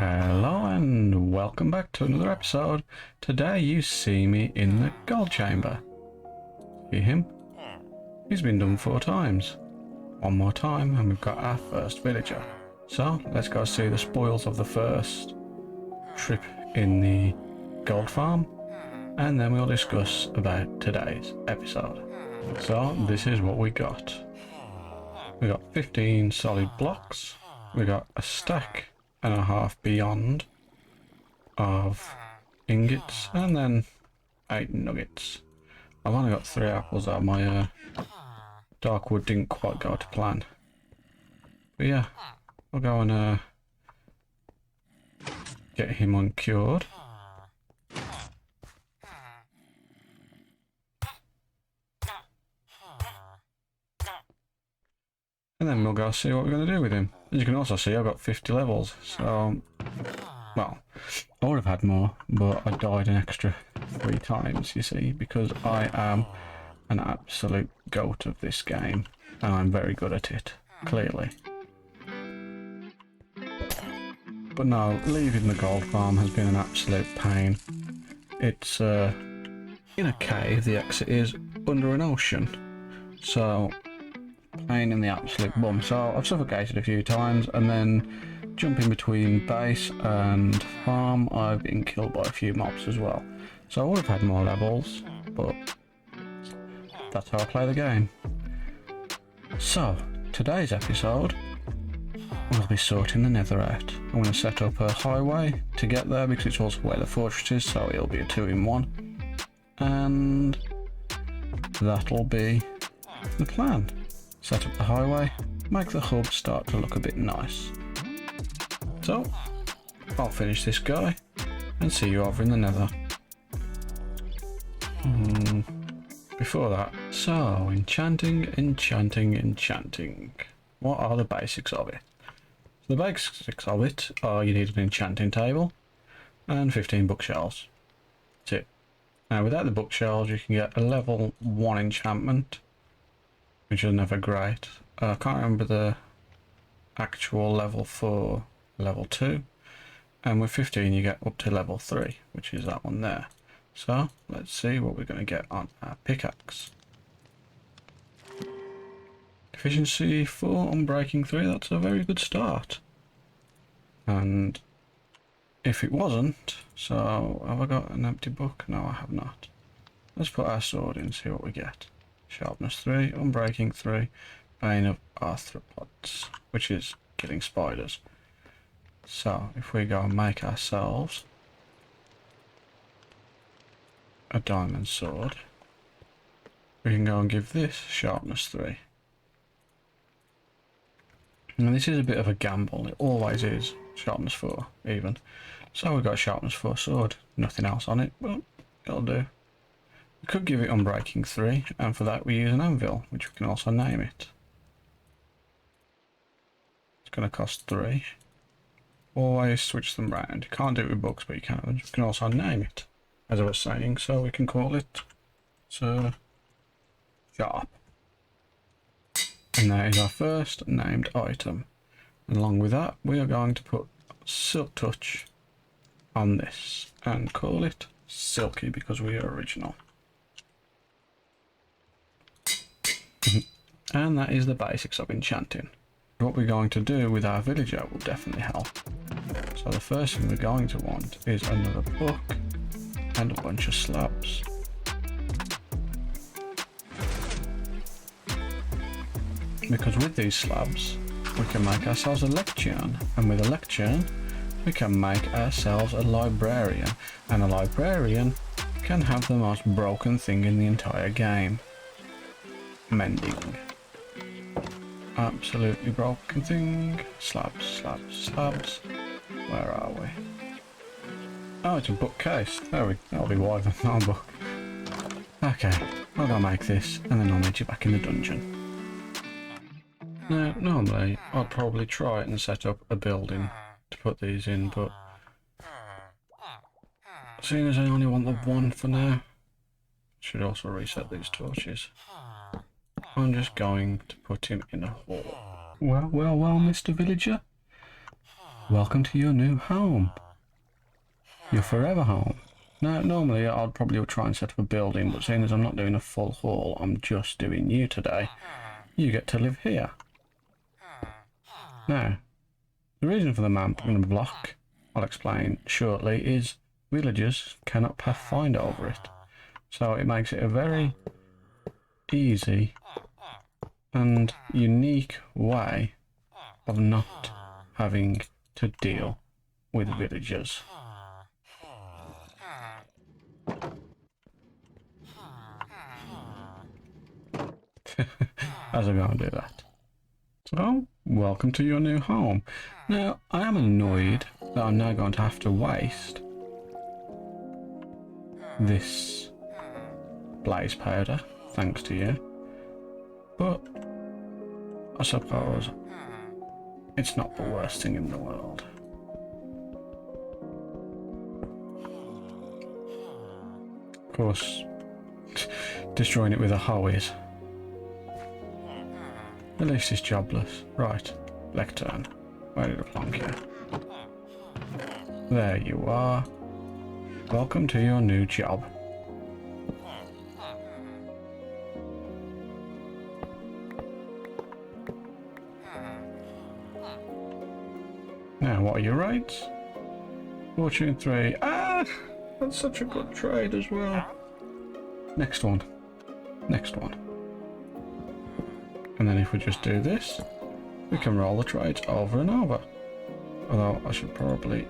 Hello and welcome back to another episode. Today you see me in the gold chamber. See him? He's been done 4 times. One more time and we've got our first villager. So let's go see the spoils of the first trip in the gold farm, and then we'll discuss about today's episode. So this is what we got. We got 15 solid blocks. We got a stack and a half beyond of ingots, and then 8 nuggets. I've only got 3 apples though. My dark wood didn't quite go to plan. But yeah, we'll go and get him uncured. And then we'll go see what we're going to do with him. As you can also see, I've got 50 levels, so, well, I would have had more, but I died an extra 3 times, you see, because I am an absolute goat of this game, and I'm very good at it, clearly. But no, leaving the gold farm has been an absolute pain. It's in a cave, the exit is under an ocean, so pain in the absolute bum. So I've suffocated a few times, and then jumping between base and farm I've been killed by a few mobs as well. So I would have had more levels, but that's how I play the game. So today's episode we'll be sorting the Nether out. I'm going to set up a highway to get there because it's also where the fortress is, so it'll be a 2-in-1, and that'll be the plan. Set up the highway, make the hub start to look a bit nice. So, I'll finish this guy and see you over in the Nether. Before that, so enchanting. What are the basics of it? So the basics of it are you need an enchanting table and 15 bookshelves. That's it. Now without the bookshelves you can get a level 1 enchantment, which is never great. I can't remember the actual level for level 2, and with 15 you get up to level 3, which is that one there. So let's see what we're going to get on our pickaxe. Efficiency 4, unbreaking 3, that's a very good start. And if it wasn't, so have I got an empty book? No, I have not. Let's put our sword in and see what we get. Sharpness 3, unbreaking 3, bane of arthropods, which is killing spiders. So if we go and make ourselves a diamond sword, we can go and give this sharpness 3. And this is a bit of a gamble, it always is, sharpness 4 even. So we've got a sharpness 4 sword, nothing else on it, well, it'll do. We could give it unbreaking 3, and for that we use an anvil, which we can also name it. It's going to cost 3. Always switch them round. You can't do it with books, but you can also name it, as I was saying, so we can call it sharp. And that is our first named item. And along with that, we are going to put Silk Touch on this and call it Silky because we are original. And that is the basics of enchanting. What we're going to do with our villager will definitely help. So the first thing we're going to want is another book and a bunch of slabs. Because with these slabs we can make ourselves a lectern, and with a lectern we can make ourselves a librarian, and a librarian can have the most broken thing in the entire game: mending. Absolutely broken thing. Slabs, slabs, slabs. Where are we? Oh, it's a bookcase. That'll be why there's not a book. Okay, I'll go make this and then I'll meet you back in the dungeon. Now, normally I'd probably try and set up a building to put these in, but seeing as I only want the one for now, should also reset these torches. I'm just going to put him in a hole. Well, Mr. Villager. Welcome to your new home. Your forever home. Now, normally I'd probably try and set up a building, but seeing as I'm not doing a full haul, I'm just doing you today. You get to live here. Now, the reason for the map and the block, I'll explain shortly, is villagers cannot pathfind over it. So it makes it a very easy and unique way of not having to deal with villagers. As I'm going to do that. So, welcome to your new home. Now, I am annoyed that I'm now going to have to waste this blaze powder, thanks to you. But, I suppose, it's not the worst thing in the world. Of course, destroying it with a hoe is. At least it's jobless. Right, lectern. Where did I plonk you? There you are. Welcome to your new job. Now, what are your rates? Fortune 3. Ah! That's such a good trade as well. Next one. Next one. And then if we just do this, we can roll the trades over and over. Although I should probably...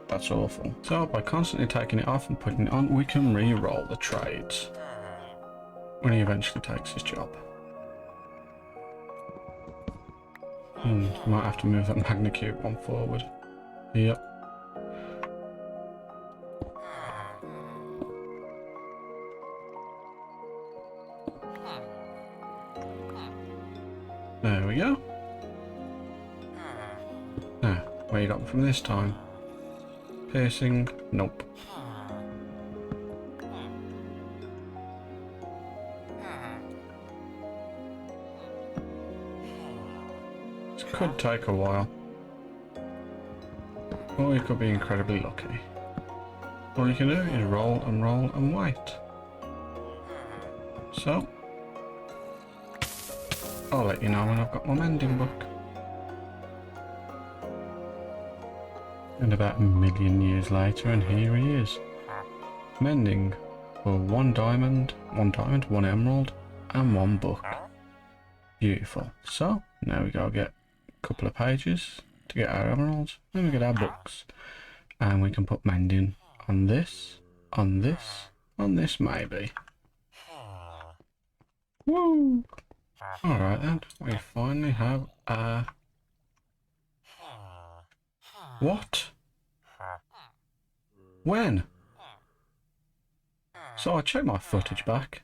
That's awful. So by constantly taking it off and putting it on, we can re-roll the trades when he eventually takes his job. Might have to move that magnitude one forward. Yep. There we go. Now, where you got from this time? Piercing? Nope. This could take a while. Or you could be incredibly lucky. All you can do is roll and wait. So, I'll let you know when I've got my mending book. And about 1 million years later, and here he is. Mending for 1 diamond, 1 emerald, and 1 book. Beautiful. So, now we go get a couple of pages to get our emeralds, then we get our books. And we can put mending on this, on this, on this maybe. Woo! Alright then, we finally have a... What? When? So I checked my footage back.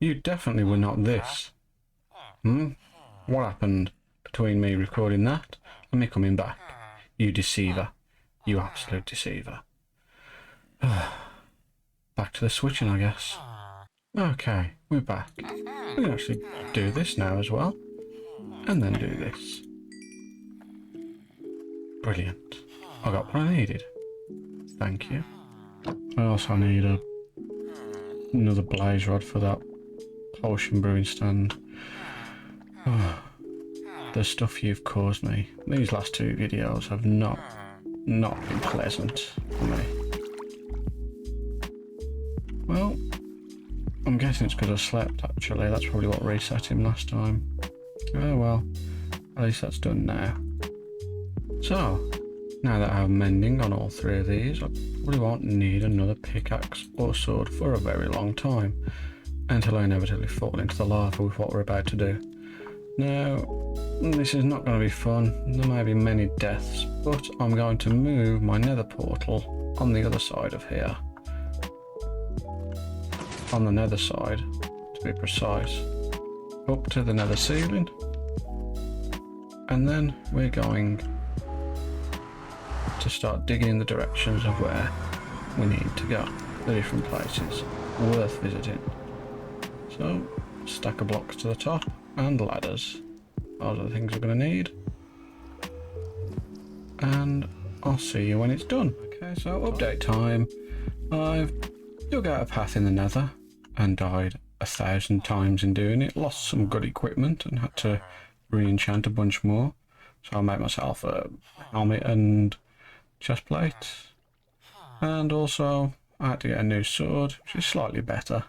You definitely were not this. What happened between me recording that and me coming back? You deceiver. You absolute deceiver. Back to the switching, I guess. Okay, we're back. We can actually do this now as well. And then do this. Brilliant. I got what I needed. Thank you. I also need another blaze rod for that potion brewing stand. The stuff you've caused me. These last 2 videos have not been pleasant for me. Well, I'm guessing it's because I slept actually. That's probably what reset him last time. Oh well, at least that's done now. So, now that I have mending on all 3 of these, I probably won't need another pickaxe or sword for a very long time, until I inevitably fall into the lava with what we're about to do. Now, this is not going to be fun, there may be many deaths, but I'm going to move my nether portal on the other side of here. On the nether side, to be precise, up to the nether ceiling, and then we're going to start digging in the directions of where we need to go, the different places worth visiting. So, stack of blocks to the top and ladders Those are the things we're going to need. And I'll see you when it's done. Okay, so update time. I've dug out a path in the Nether and died 1,000 times in doing it. Lost some good equipment and had to re-enchant a bunch more. So I made myself a helmet and chest plate. And also I had to get a new sword, which is slightly better.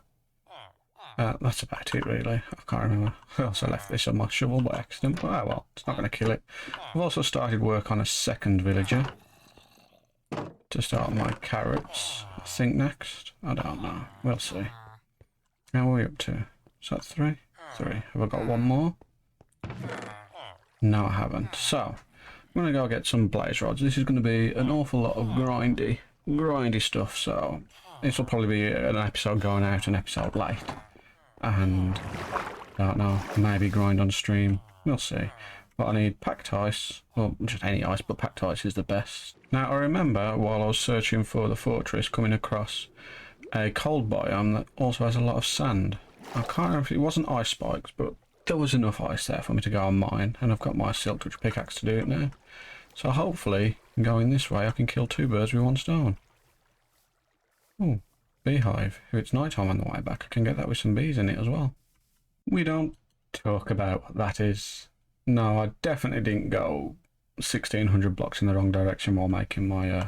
That's about it really. I can't remember. I also left this on my shovel by accident, but oh well, it's not going to kill it. I've also started work on a second villager to start my carrots, I think next. I don't know. We'll see. How are we up to? Is that 3? 3. Have I got one more? No, I haven't. So, I'm going to go get some blaze rods. This is going to be an awful lot of grindy stuff, so this will probably be an episode going out, an episode late. And, I don't know, maybe grind on stream. We'll see. But I need packed ice. Well, just any ice, but packed ice is the best. Now, I remember while I was searching for the fortress, coming across a cold biome that also has a lot of sand. I can't remember if it wasn't ice spikes, but there was enough ice there for me to go and mine, and I've got my silk touch pickaxe to do it now. So hopefully, going this way, I can kill 2 birds with 1 stone. Oh, beehive. If it's night time on the way back, I can get that with some bees in it as well. We don't talk about what that is. No, I definitely didn't go 1,600 blocks in the wrong direction while making my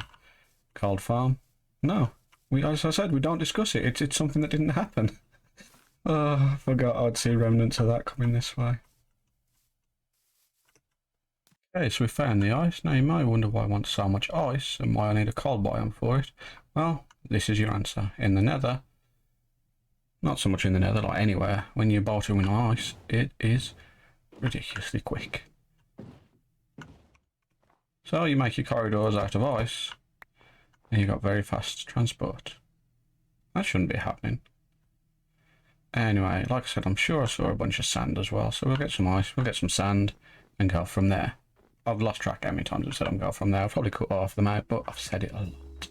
cold farm. No, as I said, we don't discuss it. It's something that didn't happen. Oh, I forgot I'd see remnants of that coming this way. Okay, so we found the ice. Now you might wonder why I want so much ice and why I need a cold biome for it. Well, this is your answer. In the Nether, not so much in the Nether, like anywhere, when you bolt in ice, it is ridiculously quick. So you make your corridors out of ice, and you've got very fast transport. That shouldn't be happening. Anyway, like I said, I'm sure I saw a bunch of sand as well, so we'll get some ice, we'll get some sand, and go from there. I've lost track how many times I've said I'm going from there. I've probably cut half them out, but I've said it a lot.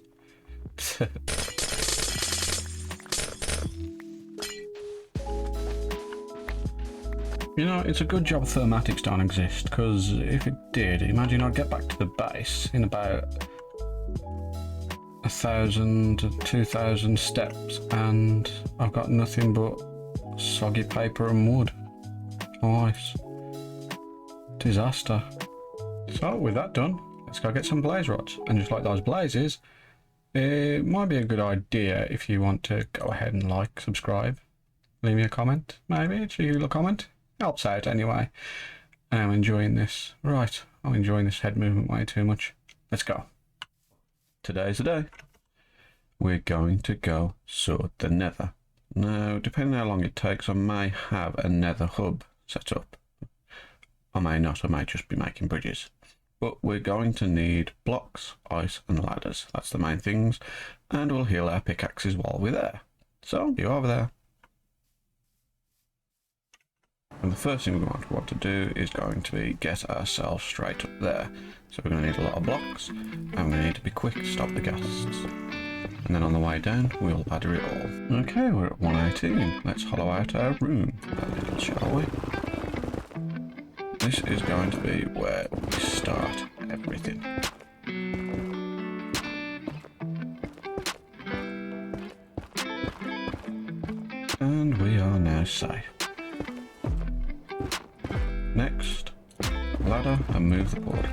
You know, it's a good job thermatics don't exist, because if it did, imagine I'd get back to the base in about 1,000 to 2,000 steps, and I've got nothing but soggy paper and wood. Ice. Disaster. So, with that done, let's go get some blaze rods. And just like those blazes, it might be a good idea if you want to go ahead and like, subscribe, leave me a comment, maybe a cheeky little comment. Helps out anyway. I'm enjoying this. Right, I'm enjoying this head movement way too much. Let's go. Today's the day. We're going to go sort the Nether. Now, depending on how long it takes, I may have a Nether hub set up. I may not, I may just be making bridges. But we're going to need blocks, ice and ladders. That's the main things. And we'll heal our pickaxes while we're there. So, see you over there. And the first thing we're going to want to do is going to be get ourselves straight up there. So we're going to need a lot of blocks, and we're going to need to be quick to stop the ghasts. And then on the way down, we'll ladder it all. Okay, we're at 118. Let's hollow out our room a little, shall we? This is going to be where we start everything. And we are now safe. Next, ladder and move the portal.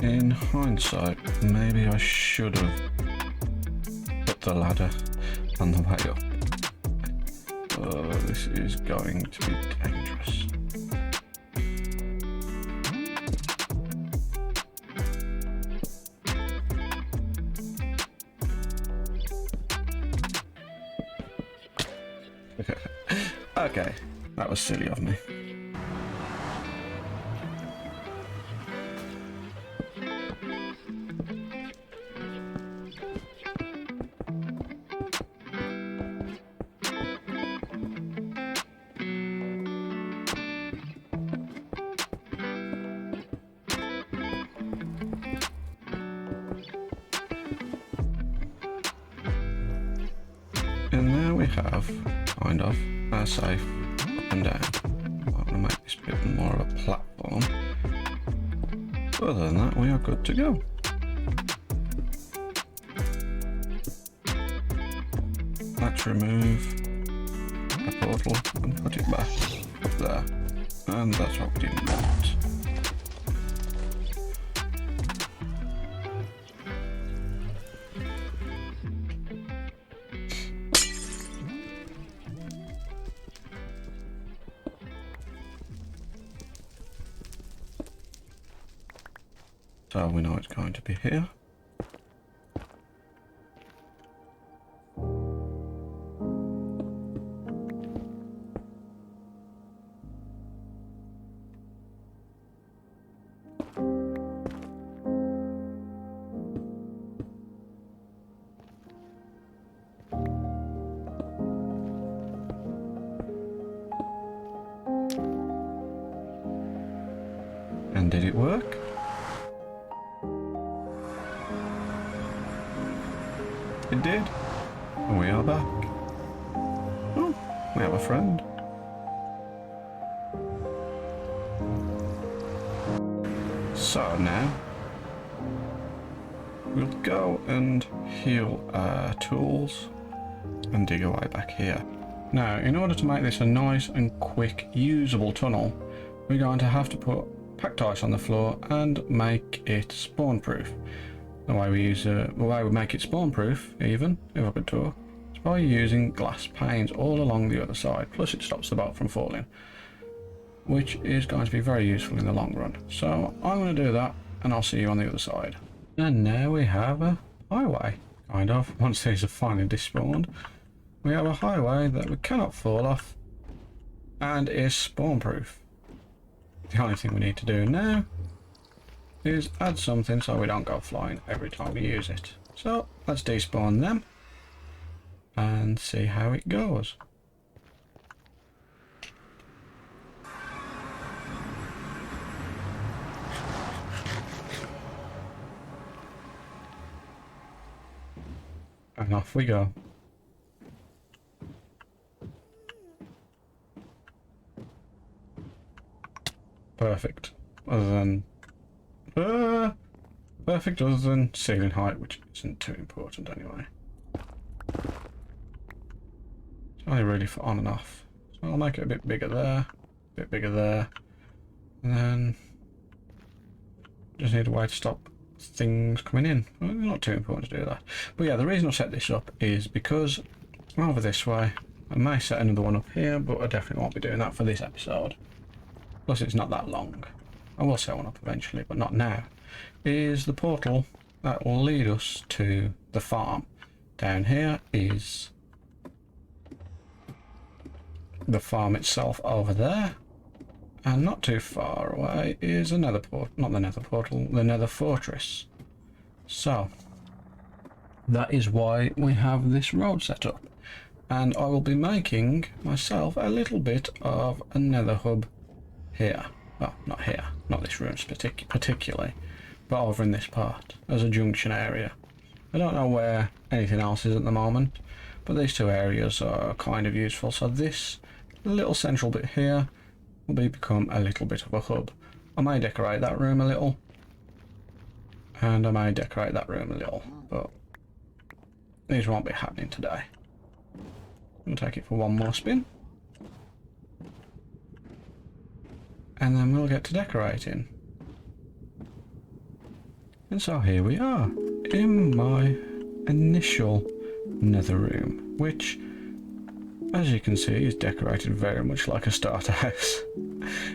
In hindsight, maybe I should have put the ladder on the way up. Oh, this is going to be dangerous. Okay, that was silly of me. we have, kind of, our safe up and down. I want to make this a bit more of a platform. Other than that, we are good to go. Let's remove a portal and put it back up there. And that's what we didn't want. So we know it's going to be here. And did it work? It did. And we are back. Oh, we have a friend. So now, we'll go and heal our tools and dig away back here. Now, in order to make this a nice and quick, usable tunnel, we're going to have to put packed ice on the floor and make it spawn-proof. The way we make it spawn-proof, even if I could talk, is by using glass panes all along the other side. Plus, it stops the boat from falling, which is going to be very useful in the long run. So I'm going to do that, and I'll see you on the other side. And now we have a highway, kind of. Once these are finally despawned, we have a highway that we cannot fall off, and is spawn-proof. The only thing we need to do now is add something so we don't go flying every time we use it. So let's despawn them and see how it goes. And off we go. Perfect. Perfect other than ceiling height, which isn't too important anyway. It's only really for on and off. So I'll make it a bit bigger there, a bit bigger there, and then just need a way to stop things coming in. Well, it's not too important to do that. But yeah, the reason I've set this up is because over this way, I may set another one up here, but I definitely won't be doing that for this episode. Plus it's not that long. I will set one up eventually, but not now. Is the portal that will lead us to the farm. Down here is the farm itself over there, and not too far away is another port, not the Nether portal, the Nether fortress. So that is why we have this road set up, and I will be making myself a little bit of a Nether hub here. Well, not here, not this room particularly, but over in this part as a junction area. I don't know where anything else is at the moment, but these two areas are kind of useful. So this little central bit here will become a little bit of a hub. I may decorate that room a little, and I may decorate that room a little, but these won't be happening today. We'll take it for one more spin, and then we'll get to decorating. And so here we are, in my initial Nether room, which, as you can see, is decorated very much like a starter house.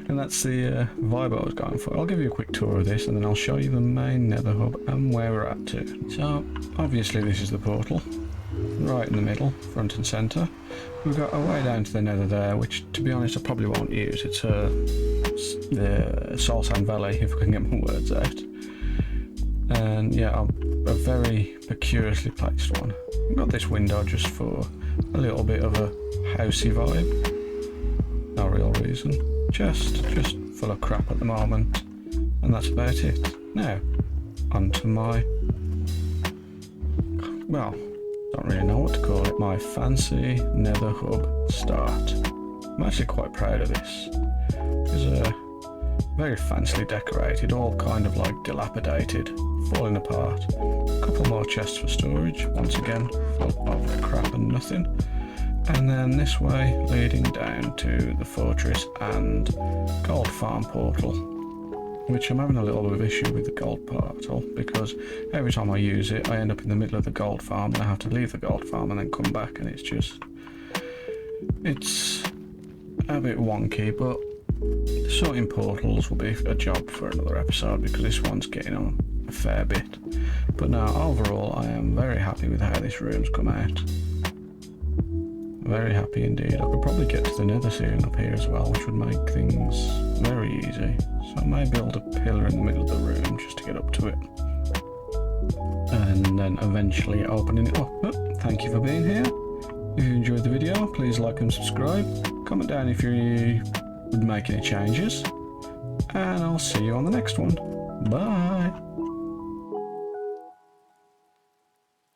And that's the vibe I was going for. I'll give you a quick tour of this, and then I'll show you the main Nether hub and where we're at to. So, obviously this is the portal, right in the middle, front and centre. We've got a way down to the Nether there, which, to be honest, I probably won't use. It's the Soul Sand Valley, if I can get my words out. And yeah, a very peculiarly placed one. I've got this window just for a little bit of a housey vibe. No real reason. Just full of crap at the moment. And that's about it. Now, onto my... Well, don't really know what to call it, my fancy Nether hub start. I'm actually quite proud of this. It's very fancily decorated, all kind of like dilapidated, falling apart. A couple more chests for storage, once again, full of crap and nothing. And then this way, leading down to the fortress and gold farm portal, which I'm having a little bit of issue with the gold portal, because every time I use it, I end up in the middle of the gold farm, and I have to leave the gold farm and then come back, and it's a bit wonky, but sorting portals will be a job for another episode, because this one's getting on a fair bit. But now, overall, I am very happy with how this room's come out. Very happy indeed. I could probably get to the Nether ceiling up here as well, which would make things very easy. So I may build a pillar in the middle of the room just to get up to it. And then eventually opening it up. Oh, thank you for being here. If you enjoyed the video, please like and subscribe. Comment down if you would make any changes. And I'll see you on the next one. Bye!